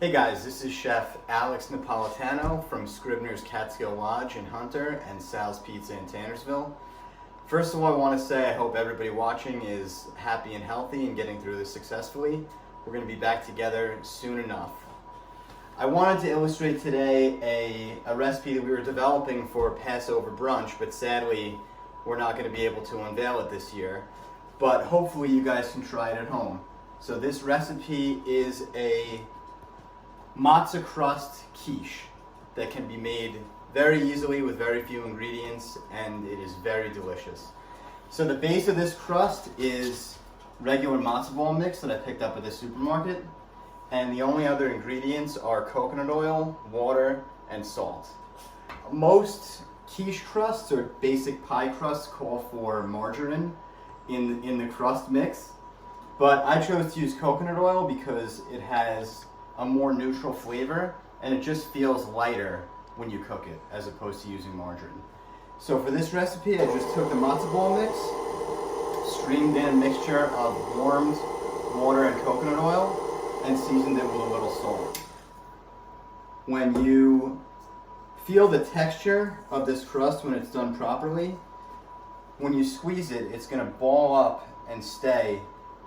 Hey guys, this is Chef Alex Napolitano from Scribner's Catskill Lodge in Hunter and Sal's Pizza in Tannersville. First of all, I want to say I hope everybody watching is happy and healthy and getting through this successfully. We're going to be back together soon enough. I wanted to illustrate today a recipe that we were developing for Passover brunch, but sadly we're not going to be able to unveil it this year. But hopefully you guys can try it at home. So this recipe is a matzo crust quiche that can be made very easily with very few ingredients, and it is very delicious. So the base of this crust is regular matzo ball mix that I picked up at the supermarket, and the only other ingredients are coconut oil, water, and salt. Most quiche crusts or basic pie crusts call for margarine in the crust mix, but I chose to use coconut oil because it has a more neutral flavor and it just feels lighter when you cook it as opposed to using margarine. So for this recipe, I just took the matzo ball mix, streamed in a mixture of warmed water and coconut oil, and seasoned it with a little salt. When you feel the texture of this crust when it's done properly, when you squeeze it, it's going to ball up and stay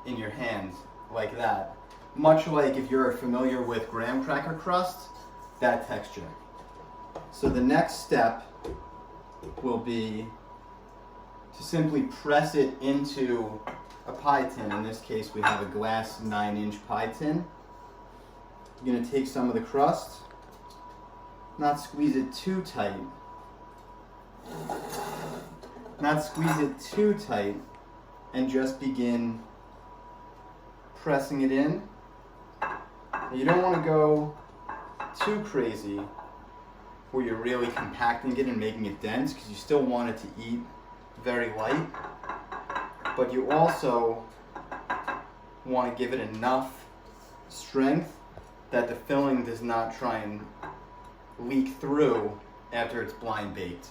in your hand like that. Much like if you're familiar with graham cracker crust, that texture. So the next step will be to simply press it into a pie tin. In this case, we have a glass 9-inch pie tin. You're going to take some of the crust, not squeeze it too tight, and just begin pressing it in. You don't want to go too crazy where you're really compacting it and making it dense, because you still want it to eat very light, but you also want to give it enough strength that the filling does not try and leak through after it's blind baked.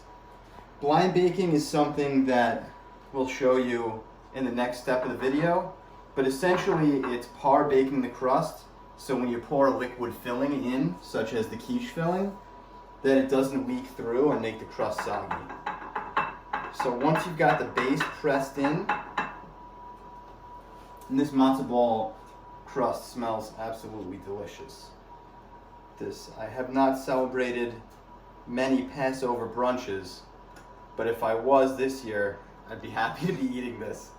Blind baking is something that we'll show you in the next step of the video, but essentially it's par baking the crust. So when you pour a liquid filling in, such as the quiche filling, that it doesn't leak through and make the crust soggy. So once you've got the base pressed in, and this matzo ball crust smells absolutely delicious. I have not celebrated many Passover brunches, but if I was this year, I'd be happy to be eating this.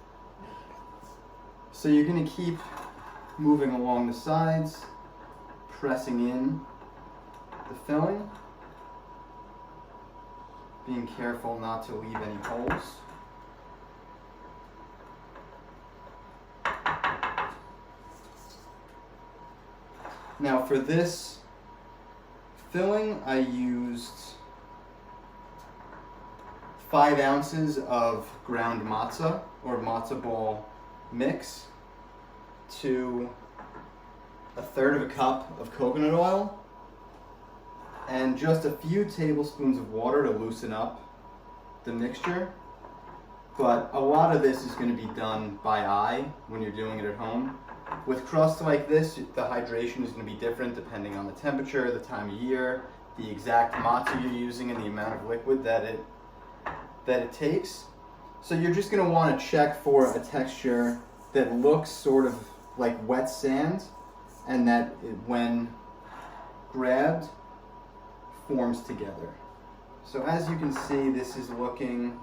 So you're going to keep moving along the sides, pressing in the filling, being careful not to leave any holes. Now for this filling, I used 5 ounces of ground matzah or matzo ball mix to 1/3 of a cup of coconut oil and just a few tablespoons of water to loosen up the mixture. But a lot of this is going to be done by eye when you're doing it at home. With crust like this, the hydration is going to be different depending on the temperature, the time of year, the exact matzo you're using, and the amount of liquid that it takes. So you're just going to want to check for a texture that looks sort of like wet sand, and that when grabbed forms together. So as you can see, this is looking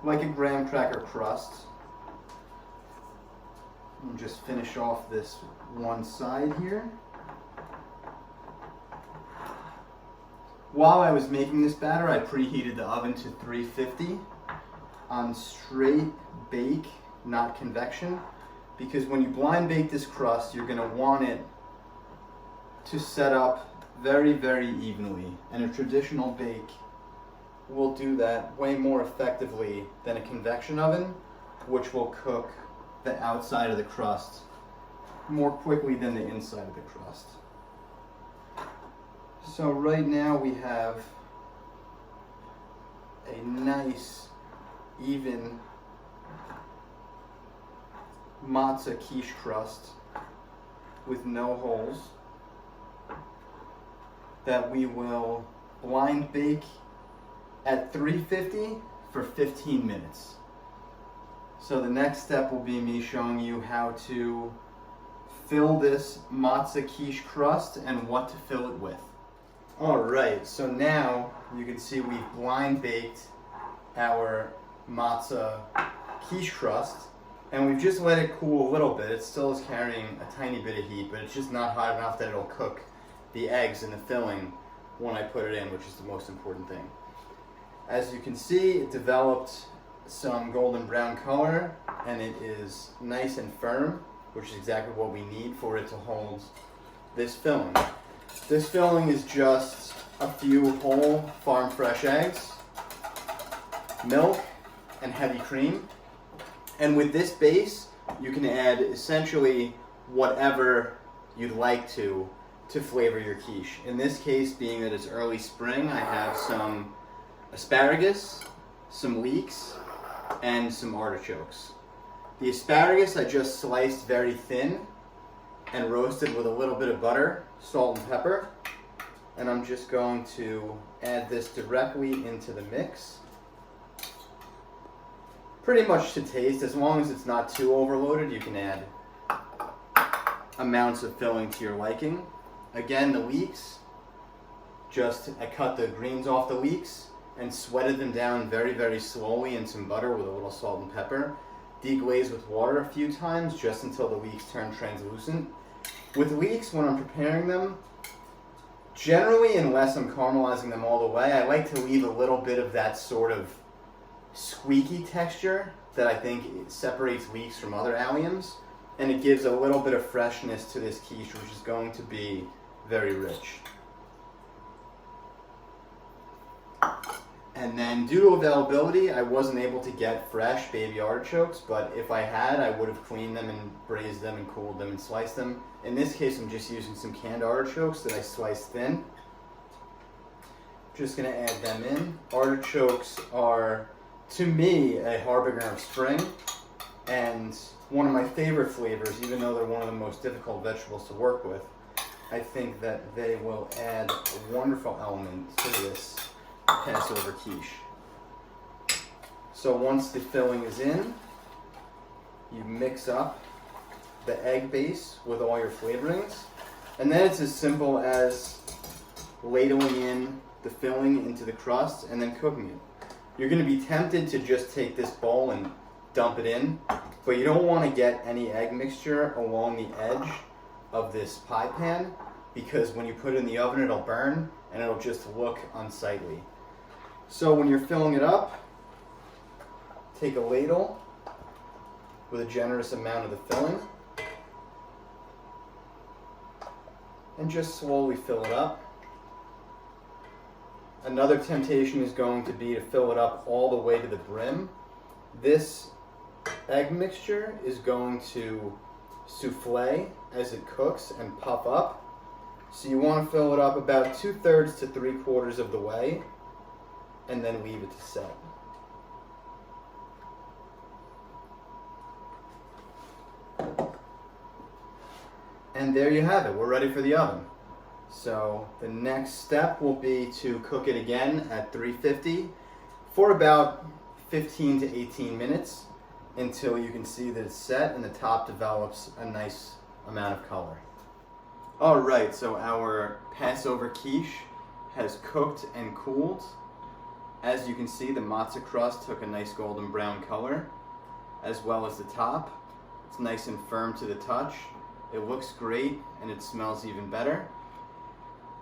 like a graham cracker crust. And just finish off this one side here. While I was making this batter, I preheated the oven to 350 on straight bake, not convection, because when you blind bake this crust, you're going to want it to set up very, very evenly, and a traditional bake will do that way more effectively than a convection oven, which will cook the outside of the crust more quickly than the inside of the crust. So right now we have a nice, even matzo quiche crust with no holes that we will blind bake at 350 for 15 minutes. So the next step will be me showing you how to fill this Matzo Quiche crust and what to fill it with. Alright, so now you can see we've blind baked our Matzo Quiche crust, and we've just let it cool a little bit. It still is carrying a tiny bit of heat, but it's just not hot enough that it'll cook the eggs and the filling when I put it in, which is the most important thing. As you can see, it developed some golden brown color, and it is nice and firm, which is exactly what we need for it to hold this filling. This filling is just a few whole farm fresh eggs, milk, and heavy cream. And with this base, you can add essentially whatever you'd like to flavor your quiche. In this case, being that it's early spring, I have some asparagus, some leeks, and some artichokes. The asparagus I just sliced very thin and roasted with a little bit of butter, salt and pepper. And I'm just going to add this directly into the mix. Pretty much to taste. As long as it's not too overloaded, you can add amounts of filling to your liking. Again, the leeks, I cut the greens off the leeks and sweated them down very, very slowly in some butter with a little salt and pepper. Deglaze with water a few times just until the leeks turn translucent. With leeks, when I'm preparing them, generally, unless I'm caramelizing them all the way, I like to leave a little bit of that sort of squeaky texture that I think separates leeks from other alliums, and it gives a little bit of freshness to this quiche, which is going to be very rich. And then, due to availability, I wasn't able to get fresh baby artichokes, but if I had, I would have cleaned them and braised them and cooled them and sliced them. In this case, I'm just using some canned artichokes that I sliced thin. Just gonna add them in. Artichokes are, to me, a harbinger of spring, and one of my favorite flavors, even though they're one of the most difficult vegetables to work with. I think that they will add a wonderful element to this Passover quiche. So once the filling is in, you mix up the egg base with all your flavorings, and then it's as simple as ladling in the filling into the crust and then cooking it. You're going to be tempted to just take this bowl and dump it in, but you don't want to get any egg mixture along the edge of this pie pan, because when you put it in the oven it'll burn and it'll just look unsightly. So when you're filling it up, take a ladle with a generous amount of the filling and just slowly fill it up. Another temptation is going to be to fill it up all the way to the brim. This egg mixture is going to souffle as it cooks and puff up. So you want to fill it up about 2/3 to 3/4 of the way, and then leave it to set. And there you have it. We're ready for the oven. So the next step will be to cook it again at 350 for about 15 to 18 minutes until you can see that it's set and the top develops a nice amount of color. Alright, so our Passover quiche has cooked and cooled. As you can see, the matzah crust took a nice golden brown color, as well as the top. It's nice and firm to the touch. It looks great, and it smells even better.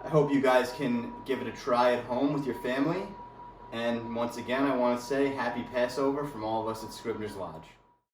I hope you guys can give it a try at home with your family. And once again, I want to say happy Passover from all of us at Scribner's Lodge.